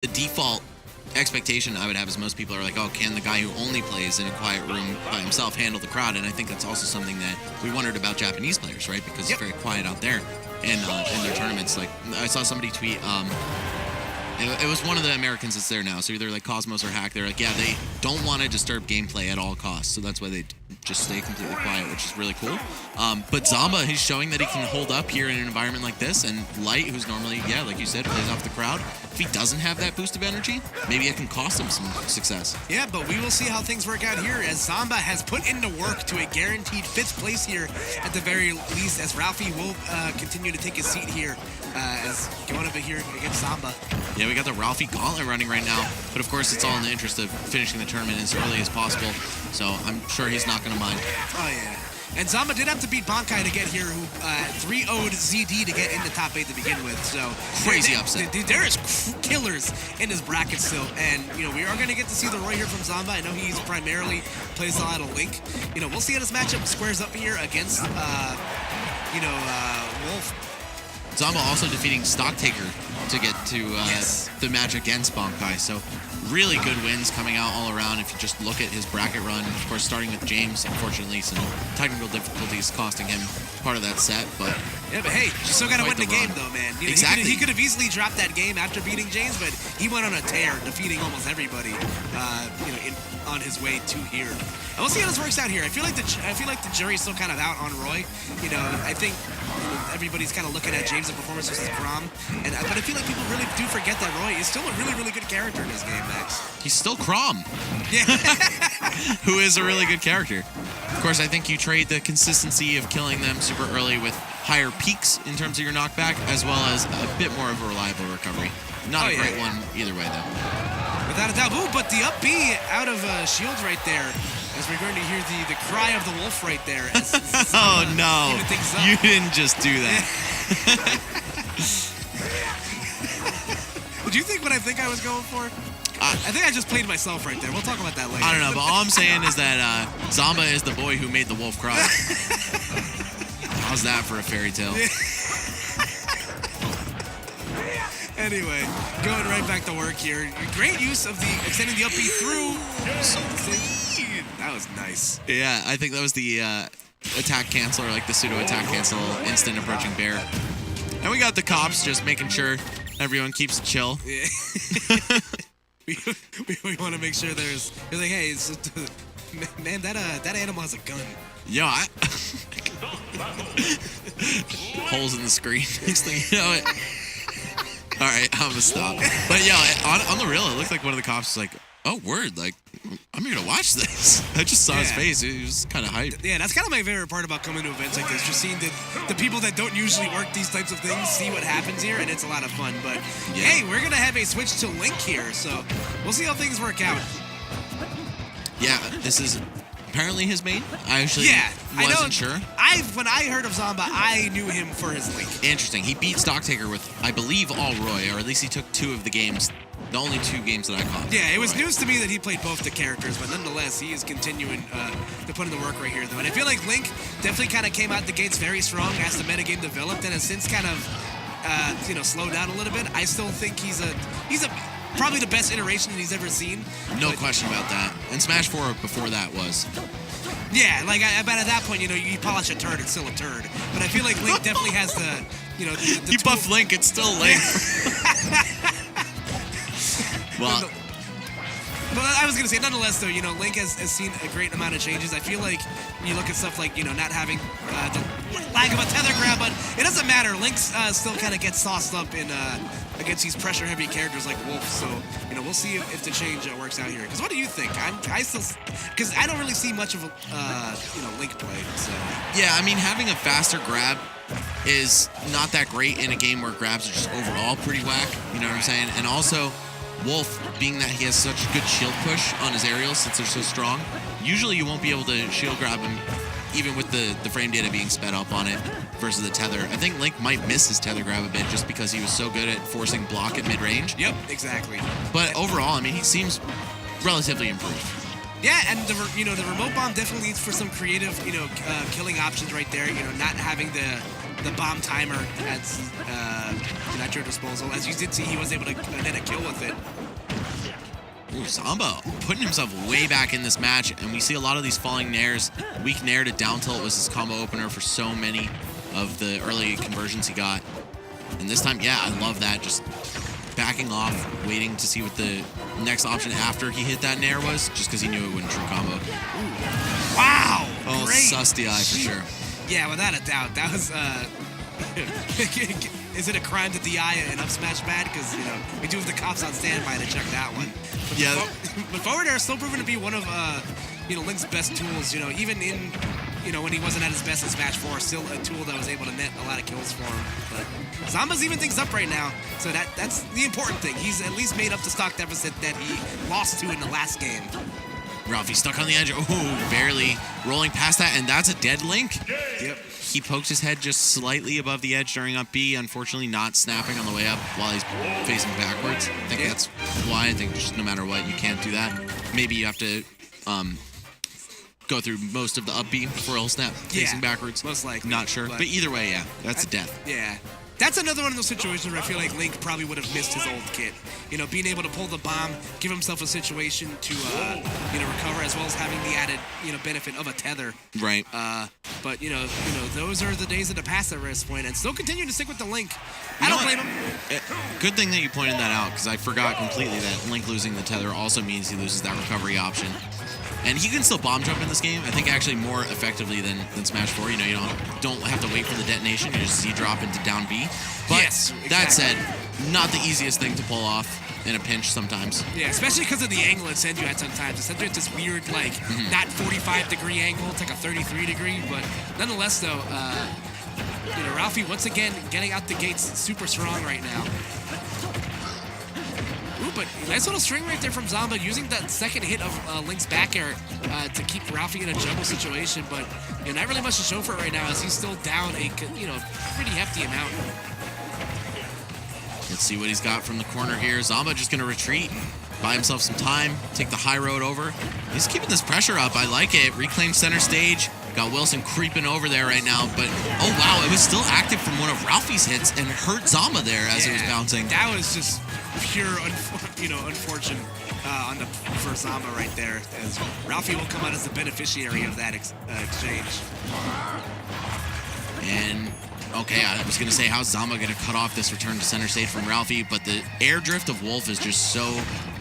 the default expectation I would have is most people are like, oh, can the guy who only plays in a quiet room by himself handle the crowd? And I think that's also something that we wondered about Japanese players, right? Because it's very quiet out there in their tournaments. Like, I saw somebody tweet, it was one of the Americans that's there now, so either like Cosmos or Hack. They're like, yeah, they don't want to disturb gameplay at all costs, so that's why they just stay completely quiet, which is really cool. But Zomba, he's showing that he can hold up here in an environment like this, and Light, who's normally, yeah, like you said, plays off the crowd, if he doesn't have that boost of energy, maybe it can cost him some success. Yeah, but we will see how things work out here as Zomba has put into work to a guaranteed 5th place here at the very least, as Ralphie will continue to take his seat here as going over here against Zomba. Yeah, we got the Ralphie gauntlet running right now, but of course it's all in the interest of finishing the tournament as early as possible, so I'm sure he's not going to mind. Oh, yeah. And Zomba did have to beat Bankai to get here, who 3-0'd ZD to get in the top 8 to begin with. So crazy upset. There is killers in his bracket still, and you know we are going to get to see the Roy here from Zomba. I know he's primarily plays a lot of Link. You know, we'll see how this matchup squares up here against Wolf. Zomba also defeating Stocktaker to get to the match against Bankai. So really good wins coming out all around if you just look at his bracket run. Of course, starting with James, unfortunately, some technical difficulties costing him part of that set. But yeah, but hey, you still got to win the game, though, man. You know, exactly. He could have easily dropped that game after beating James, but he went on a tear, defeating almost everybody. On his way to here. And we'll see how this works out here. I feel like the jury's still kind of out on Roy. You know, I think everybody's kind of looking at James' performance versus Crom, but I feel like people really do forget that Roy is still a really, really good character in this game, Max. He's still Crom. Yeah. Who is a really good character. Of course, I think you trade the consistency of killing them super early with higher peaks in terms of your knockback, as well as a bit more of a reliable recovery. Not a great one either way, though. Without a doubt. Ooh, but the up B out of shields right there, as we're going to hear the cry of the wolf right there. Oh, no. You didn't just do that. Did you think what I think I was going for? I think I just played myself right there. We'll talk about that later. I don't know, but all I'm saying is that Zomba is the boy who made the wolf cry. How's that for a fairy tale? Anyway, going right back to work here. Great use of the extending the up B through. That was nice. Yeah, I think that was the attack cancel, or like the pseudo attack cancel, instant approaching bear. And we got the cops just making sure everyone keeps it chill. Yeah. we want to make sure you're like, hey, man, that animal has a gun. Yo, holes in the screen. Next thing you know it. All right, I'm gonna stop. But yeah, on the real, it looked like one of the cops was like, "Oh, word! Like, I'm here to watch this." I just saw his face; he was kind of hyped. Yeah, that's kind of my favorite part about coming to events like this. Just seeing the people that don't usually work these types of things see what happens here, and it's a lot of fun. But hey, we're gonna have a switch to Link here, so we'll see how things work out. Yeah, this is apparently his main. I actually wasn't sure. When I heard of Zomba, I knew him for his Link. Interesting. He beat Stocktaker with, I believe, all Roy, or at least he took 2 of the games. The only 2 games that I caught. Yeah, it was news to me that he played both the characters, but nonetheless, he is continuing to put in the work right here, though. And I feel like Link definitely kind of came out the gates very strong as the metagame developed, and has since kind of, slowed down a little bit. I still think he's probably the best iteration that he's ever seen. No question about that. And Smash 4 before that was. Yeah, but at that point, you polish a turd, it's still a turd. But I feel like Link definitely has the you buff Link, it's still Link. Well, but I was going to say, nonetheless, though, Link has seen a great amount of changes. I feel like when you look at stuff like, not having the lag of a tether grab, but it doesn't matter. Link still kind of gets sauced up in against these pressure-heavy characters like Wolf. So, we'll see if the change works out here. Because what do you think? Because I don't really see much of Link play. So. Yeah, I mean, having a faster grab is not that great in a game where grabs are just overall pretty whack. You know what I'm saying? And also, Wolf, being that he has such good shield push on his aerials since they're so strong, usually you won't be able to shield grab him even with the frame data being sped up on it versus the tether. I think Link might miss his tether grab a bit just because he was so good at forcing block at mid-range. Yep, exactly. But overall, I mean, he seems relatively improved. Yeah, and the remote bomb definitely leads for some creative killing options right there. Not having the the bomb timer at your disposal. As you did see, he was able to net a kill with it. Ooh, Zomba putting himself way back in this match, and we see a lot of these falling nairs. Weak nair to down tilt was his combo opener for so many of the early conversions he got. And this time, yeah, I love that. Just backing off, waiting to see what the next option after he hit that nair was, just because he knew it wouldn't true combo. Ooh. Wow! Oh, great. Sus the eye for sure. Yeah, without a doubt. That was, is it a crime to DI an up smash bad? Because, you know, we do have the cops on standby to check that one. But yeah. But forward air is still proven to be one of, Link's best tools. You know, even in, when he wasn't at his best in Smash 4, still a tool that was able to net a lot of kills for him. But Zomba's even things up right now, so that's the important thing. He's at least made up the stock deficit that he lost to in the last game. Ralphie stuck on the edge. Oh, barely rolling past that, and that's a dead Link. Yep. He pokes his head just slightly above the edge during up B, unfortunately not snapping on the way up while he's facing backwards. I think that's why. I think just no matter what, you can't do that. Maybe you have to go through most of the up B before he'll snap facing backwards. Most likely. Not sure. But either way, yeah, that's a death. Yeah. That's another one of those situations where I feel like Link probably would have missed his old kit. Being able to pull the bomb, give himself a situation to, recover, as well as having the added, benefit of a tether. Right. But those are the days of the past at this point, and still continue to stick with the Link. I don't blame him. Good thing that you pointed that out, because I forgot completely that Link losing the tether also means he loses that recovery option. And he can still bomb jump in this game, I think actually more effectively than Smash 4. You don't have to wait for the detonation. You just Z-drop into down B. But yes, exactly. That said, not the easiest thing to pull off in a pinch sometimes. Yeah, especially because of the angle it sends you at sometimes. It sends you at this weird, not 45-degree angle. It's like a 33-degree. But nonetheless, though, Ralphie, once again, getting out the gates super strong right now. Ooh, but nice little string right there from Zomba, using that second hit of Link's back air to keep Ralphie in a jumble situation. But not really much to show for it right now, as he's still down a pretty hefty amount. Let's see what he's got from the corner here. Zomba just going to retreat, buy himself some time, take the high road over. He's keeping this pressure up. I like it. Reclaim center stage. Got Wilson creeping over there right now, but oh wow, it was still active from one of Ralphie's hits and hurt Zomba there as it was bouncing. That was just pure, unfortunate for Zomba right there, as Ralphie will come out as the beneficiary of that exchange. And okay, I was gonna say, how's Zomba gonna cut off this return to center stage from Ralphie? But the air drift of Wolf is just so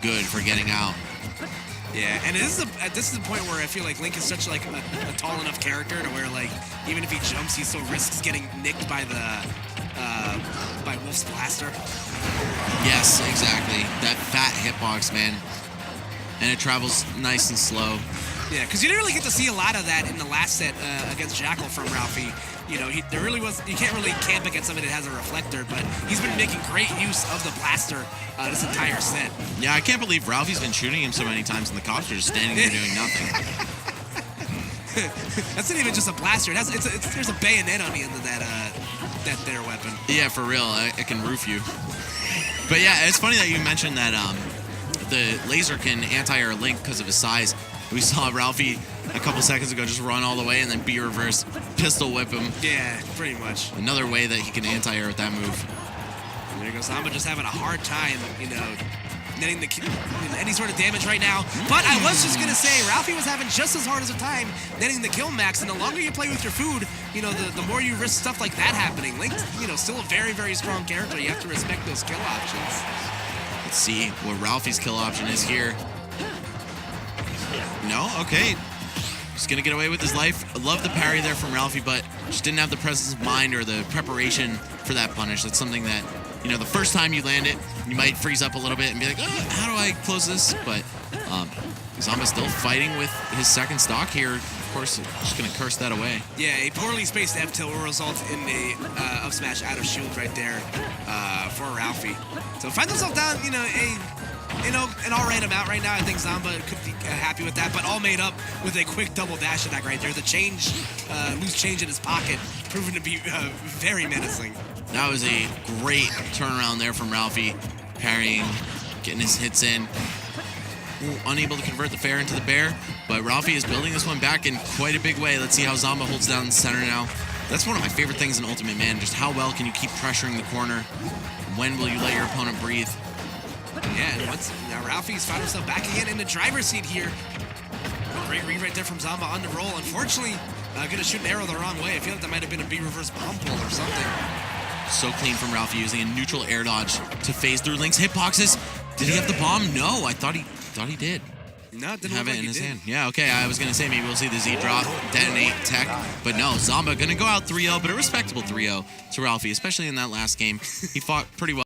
good for getting out. Yeah, and this is the point where I feel like Link is such a tall enough character to where even if he jumps, he still risks getting nicked by by Wolf's blaster. Yes, exactly. That fat hitbox, man, and it travels nice and slow. Yeah, because you didn't really get to see a lot of that in the last set against Jackal from Ralphie. There really was. You can't really camp against somebody that has a reflector, but he's been making great use of the blaster this entire set. Yeah, I can't believe Ralphie's been shooting him so many times, and the cops are just standing there doing nothing. That's not even just a blaster. There's a bayonet on the end of that their weapon. Yeah, for real. It can roof you. But yeah, it's funny that you mentioned that the laser can anti-air Link because of his size. We saw Ralphie a couple seconds ago just run all the way and then B reverse, pistol whip him. Yeah, pretty much. Another way that he can anti-air with that move. And there goes Zomba, just having a hard time, netting any sort of damage right now. But I was just going to say, Ralphie was having just as hard as a time netting the kill max, and the longer you play with your food, the more you risk stuff like that happening. Link's, still a very, very strong character. You have to respect those kill options. Let's see what Ralphie's kill option is here. No? Okay. Just going to get away with his life. I love the parry there from Ralphie, but just didn't have the presence of mind or the preparation for that punish. That's something that, the first time you land it, you might freeze up a little bit and be like, how do I close this? But Zomba's still fighting with his second stock here. Of course, just going to curse that away. Yeah, a poorly spaced F-tilt will result in a up smash out of shield right there for Ralphie. So finds himself down, an all random out right now. I think Zomba could be happy with that, but all made up with a quick double dash attack right there. The loose change in his pocket, proven to be very menacing. That was a great turnaround there from Ralphie, parrying, getting his hits in. Ooh, unable to convert the fair into the bear, but Ralphie is building this one back in quite a big way. Let's see how Zomba holds down the center now. That's one of my favorite things in Ultimate, man. Just how well can you keep pressuring the corner? When will you let your opponent breathe? Yeah, and once now Ralphie's found himself back again in the driver's seat here. Great read right there from Zomba on the roll. Unfortunately, gonna shoot an arrow the wrong way. I feel like that might have been a B reverse bomb pull or something. So clean from Ralphie using a neutral air dodge to phase through Link's hitboxes. Did he have the bomb? No, I thought he did. No, it didn't Have look it like in he his did. hand. Yeah, okay, I was gonna say maybe we'll see the Z drop, detonate, tech, but no, Zomba gonna go out 3-0, but a respectable 3-0 to Ralphie, especially in that last game. He fought pretty well.